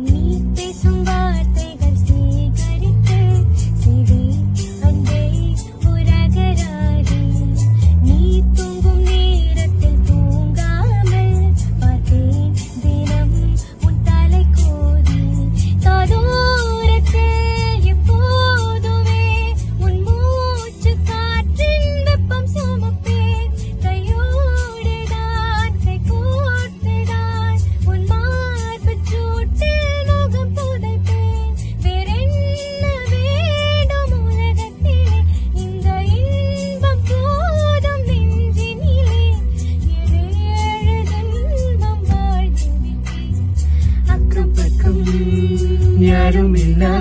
நீ பேசும் வார்த்தைகள் சேகரித்து செய்வேன் அன்பே உரகராகி. நீ தூங்கும் நேரத்தில் தூங்காமல் பார்த்தேன் தினம் உன் தலை கோதி. காதோரத்தில் எப்போதுமே உன் மூச்சு காற்றின் வெப்பம் சுமப்பேன். கையோடுதான் கை கோர்த்துதான் உன் மார்புச் சூட்டில் முகம் புதைப்பேன். வேறென்ன வேண்டும் உலகத்திலே, இந்த இன்பம் போதும் நெஞ்சினிலே. 7 ஜென்மம் வாழ்ந்து விட்டேன். அக்கம் பக்கம் யாரும் இல்லா